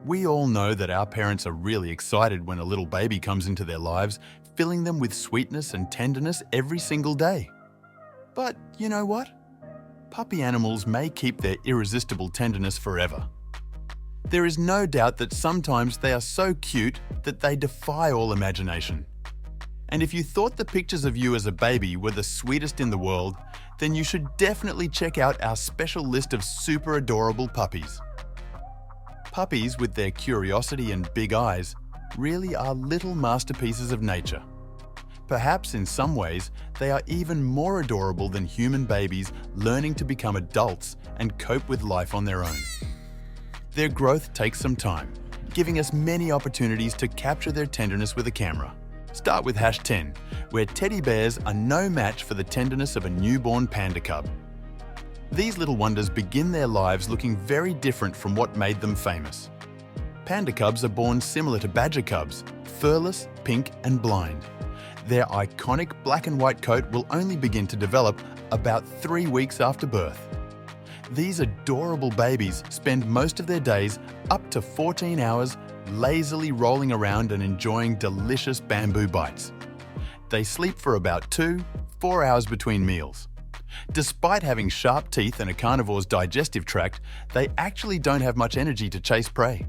We all know that our parents are really excited when a little baby comes into their lives, filling them with sweetness and tenderness every single day. But you know what? Puppy animals may keep their irresistible tenderness forever. There is no doubt that sometimes they are so cute that they defy all imagination. And if you thought the pictures of you as a baby were the sweetest in the world, then you should definitely check out our special list of super adorable puppies. Puppies, with their curiosity and big eyes, really are little masterpieces of nature. Perhaps in some ways, they are even more adorable than human babies learning to become adults and cope with life on their own. Their growth takes some time, giving us many opportunities to capture their tenderness with a camera. Start with #10, where teddy bears are no match for the tenderness of a newborn panda cub. These little wonders begin their lives looking very different from what made them famous. Panda cubs are born similar to badger cubs, furless, pink and blind. Their iconic black and white coat will only begin to develop about 3 weeks after birth. These adorable babies spend most of their days, up to 14 hours, lazily rolling around and enjoying delicious bamboo bites. They sleep for about 2-4 hours between meals. Despite having sharp teeth and a carnivore's digestive tract, they actually don't have much energy to chase prey.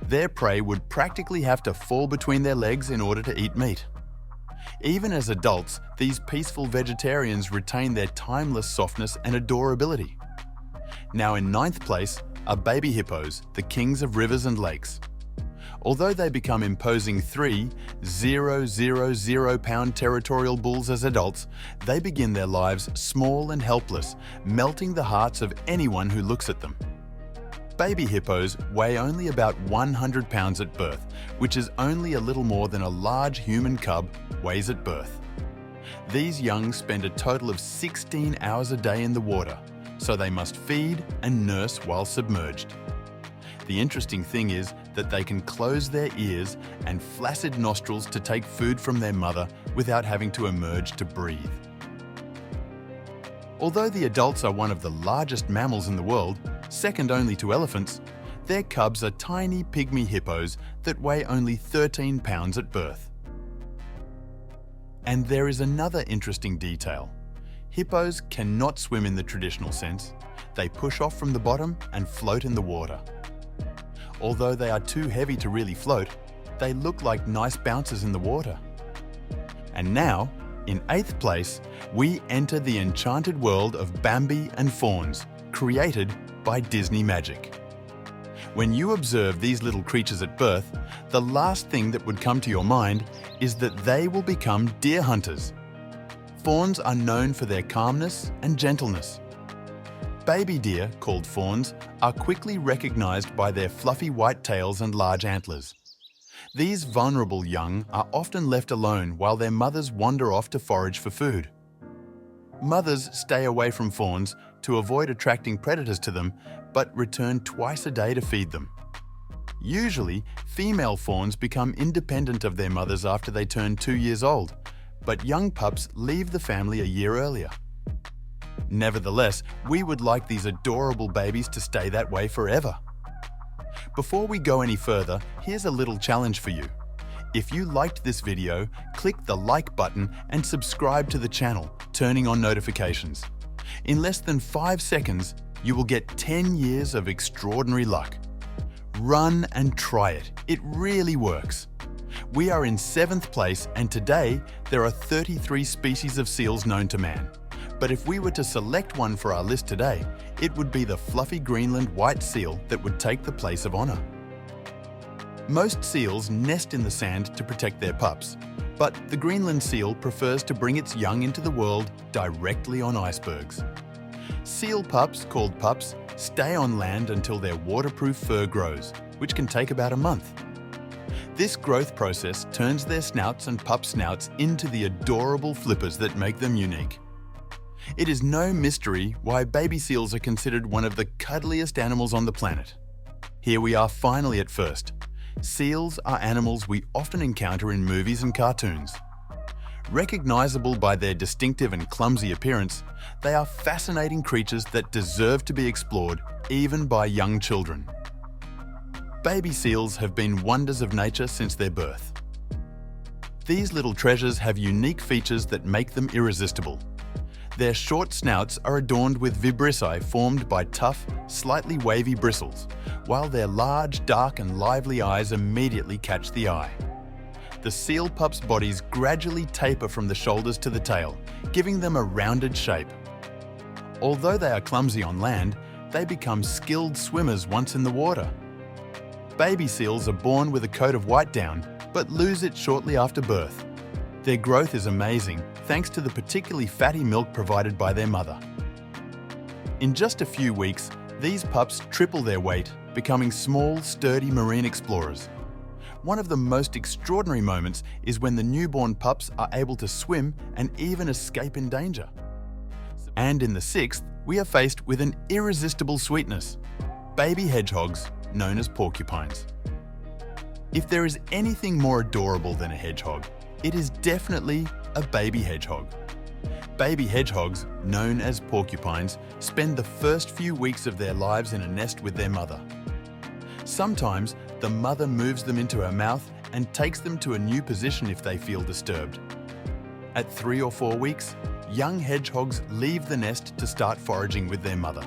Their prey would practically have to fall between their legs in order to eat meat. Even as adults, these peaceful vegetarians retain their timeless softness and adorability. Now in 9th place are baby hippos, the kings of rivers and lakes. Although they become imposing 3,000-pound territorial bulls as adults, they begin their lives small and helpless, melting the hearts of anyone who looks at them. Baby hippos weigh only about 100 pounds at birth, which is only a little more than a large human cub weighs at birth. These young spend a total of 16 hours a day in the water, so they must feed and nurse while submerged. The interesting thing is that they can close their ears and flaccid nostrils to take food from their mother without having to emerge to breathe. Although the adults are one of the largest mammals in the world, second only to elephants, their cubs are tiny pygmy hippos that weigh only 13 pounds at birth. And there is another interesting detail. Hippos cannot swim in the traditional sense. They push off from the bottom and float in the water. Although they are too heavy to really float, they look like nice bouncers in the water. And now, in 8th place, we enter the enchanted world of Bambi and fawns, created by Disney Magic. When you observe these little creatures at birth, the last thing that would come to your mind is that they will become deer hunters. Fawns are known for their calmness and gentleness. Baby deer, called fawns, are quickly recognized by their fluffy white tails and large antlers. These vulnerable young are often left alone while their mothers wander off to forage for food. Mothers stay away from fawns to avoid attracting predators to them, but return twice a day to feed them. Usually, female fawns become independent of their mothers after they turn 2 years old, but young pups leave the family a year earlier. Nevertheless, we would like these adorable babies to stay that way forever. Before we go any further, here's a little challenge for you. If you liked this video, click the like button and subscribe to the channel, turning on notifications. In less than 5 seconds, you will get 10 years of extraordinary luck. Run and try it. It really works. We are in 7th place, and today there are 33 species of seals known to man. But if we were to select one for our list today, it would be the fluffy Greenland white seal that would take the place of honor. Most seals nest in the sand to protect their pups, but the Greenland seal prefers to bring its young into the world directly on icebergs. Seal pups, called pups, stay on land until their waterproof fur grows, which can take about a month. This growth process turns their snouts and pup snouts into the adorable flippers that make them unique. It is no mystery why baby seals are considered one of the cuddliest animals on the planet. Here we are finally at first. Seals are animals we often encounter in movies and cartoons. Recognizable by their distinctive and clumsy appearance, they are fascinating creatures that deserve to be explored even by young children. Baby seals have been wonders of nature since their birth. These little treasures have unique features that make them irresistible. Their short snouts are adorned with vibrissae formed by tough, slightly wavy bristles, while their large, dark and lively eyes immediately catch the eye. The seal pups' bodies gradually taper from the shoulders to the tail, giving them a rounded shape. Although they are clumsy on land, they become skilled swimmers once in the water. Baby seals are born with a coat of white down, but lose it shortly after birth. Their growth is amazing thanks to the particularly fatty milk provided by their mother. In just a few weeks, these pups triple their weight, becoming small, sturdy marine explorers. One of the most extraordinary moments is when the newborn pups are able to swim and even escape in danger. And in the sixth, we are faced with an irresistible sweetness: baby hedgehogs, known as porcupines. If there is anything more adorable than a hedgehog, it is definitely a baby hedgehog. Baby hedgehogs, known as porcupines, spend the first few weeks of their lives in a nest with their mother. Sometimes, the mother moves them into her mouth and takes them to a new position if they feel disturbed. At 3 or 4 weeks, young hedgehogs leave the nest to start foraging with their mother.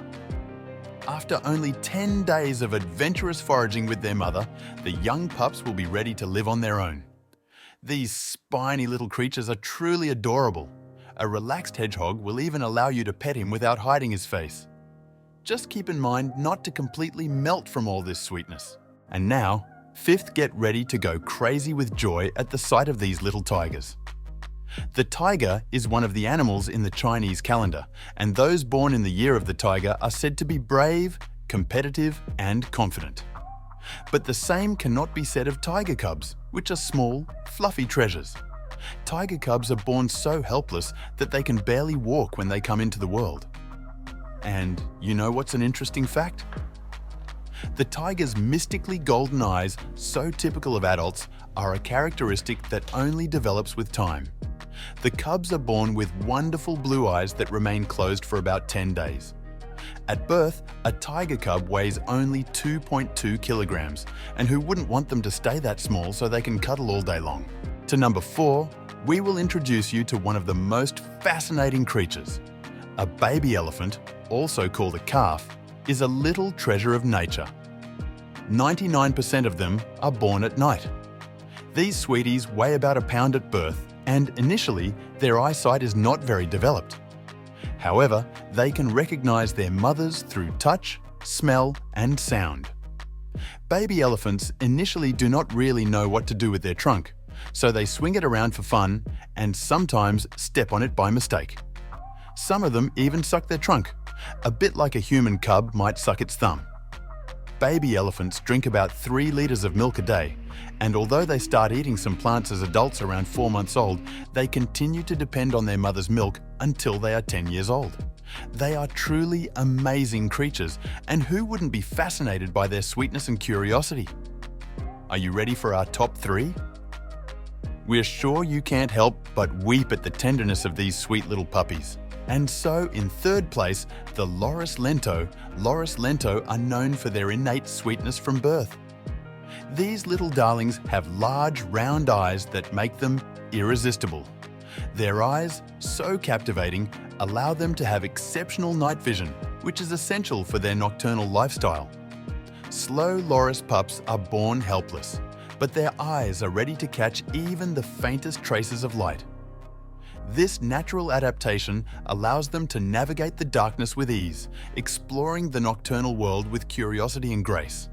After only 10 days of adventurous foraging with their mother, the young pups will be ready to live on their own. These spiny little creatures are truly adorable. A relaxed hedgehog will even allow you to pet him without hiding his face. Just keep in mind not to completely melt from all this sweetness. And now, fifth, get ready to go crazy with joy at the sight of these little tigers. The tiger is one of the animals in the Chinese calendar, and those born in the year of the tiger are said to be brave, competitive, and confident. But the same cannot be said of tiger cubs, which are small, fluffy treasures. Tiger cubs are born so helpless that they can barely walk when they come into the world. And you know what's an interesting fact? The tiger's mystically golden eyes, so typical of adults, are a characteristic that only develops with time. The cubs are born with wonderful blue eyes that remain closed for about 10 days. At birth, a tiger cub weighs only 2.2 kilograms, and who wouldn't want them to stay that small so they can cuddle all day long? To number 4, we will introduce you to one of the most fascinating creatures. A baby elephant, also called a calf, is a little treasure of nature. 99% of them are born at night. These sweeties weigh about a pound at birth, and initially, their eyesight is not very developed. However, they can recognize their mothers through touch, smell, and sound. Baby elephants initially do not really know what to do with their trunk, so they swing it around for fun and sometimes step on it by mistake. Some of them even suck their trunk, a bit like a human cub might suck its thumb. Baby elephants drink about 3 liters of milk a day, and although they start eating some plants as adults around 4 months old, they continue to depend on their mother's milk until they are 10 years old. They are truly amazing creatures, and who wouldn't be fascinated by their sweetness and curiosity? Are you ready for our top 3? We're sure you can't help but weep at the tenderness of these sweet little puppies. And so, in third place, the Loris lento. Loris lento are known for their innate sweetness from birth. These little darlings have large, round eyes that make them irresistible. Their eyes, so captivating, allow them to have exceptional night vision, which is essential for their nocturnal lifestyle. Slow Loris pups are born helpless, but their eyes are ready to catch even the faintest traces of light. This natural adaptation allows them to navigate the darkness with ease, exploring the nocturnal world with curiosity and grace.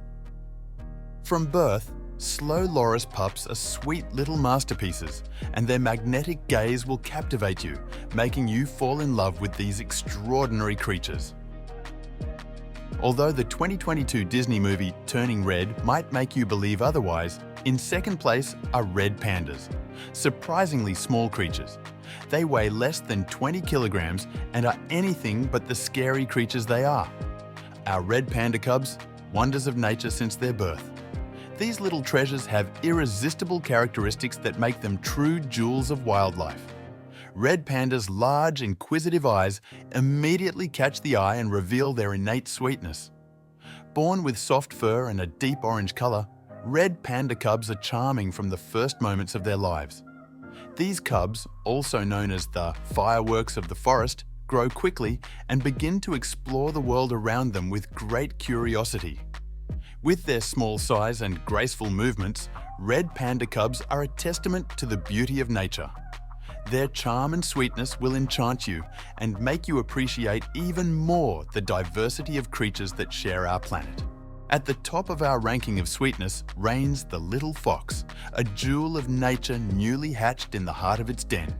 From birth, slow Loris pups are sweet little masterpieces, and their magnetic gaze will captivate you, making you fall in love with these extraordinary creatures. Although the 2022 Disney movie Turning Red might make you believe otherwise, in second place are red pandas, surprisingly small creatures. They weigh less than 20 kilograms and are anything but the scary creatures they are. Our red panda cubs, wonders of nature since their birth. These little treasures have irresistible characteristics that make them true jewels of wildlife. Red pandas' large, inquisitive eyes immediately catch the eye and reveal their innate sweetness. Born with soft fur and a deep orange colour, red panda cubs are charming from the first moments of their lives. These cubs, also known as the fireworks of the forest, grow quickly and begin to explore the world around them with great curiosity. With their small size and graceful movements, red panda cubs are a testament to the beauty of nature. Their charm and sweetness will enchant you and make you appreciate even more the diversity of creatures that share our planet. At the top of our ranking of sweetness reigns the little fox, a jewel of nature newly hatched in the heart of its den.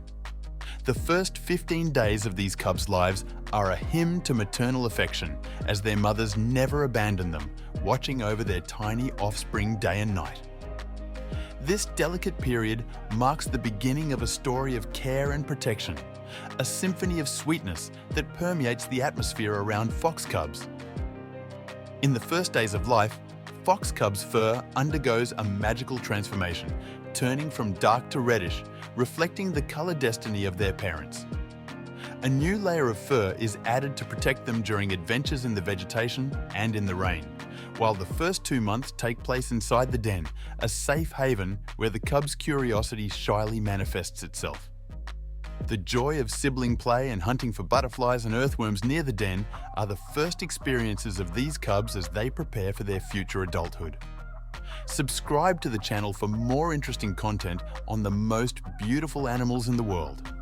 The first 15 days of these cubs' lives are a hymn to maternal affection, as their mothers never abandon them, watching over their tiny offspring day and night. This delicate period marks the beginning of a story of care and protection, a symphony of sweetness that permeates the atmosphere around fox cubs. In the first days of life, fox cubs' fur undergoes a magical transformation, turning from dark to reddish, reflecting the colour destiny of their parents. A new layer of fur is added to protect them during adventures in the vegetation and in the rain, while the first 2 months take place inside the den, a safe haven where the cub's curiosity shyly manifests itself. The joy of sibling play and hunting for butterflies and earthworms near the den are the first experiences of these cubs as they prepare for their future adulthood. Subscribe to the channel for more interesting content on the most beautiful animals in the world.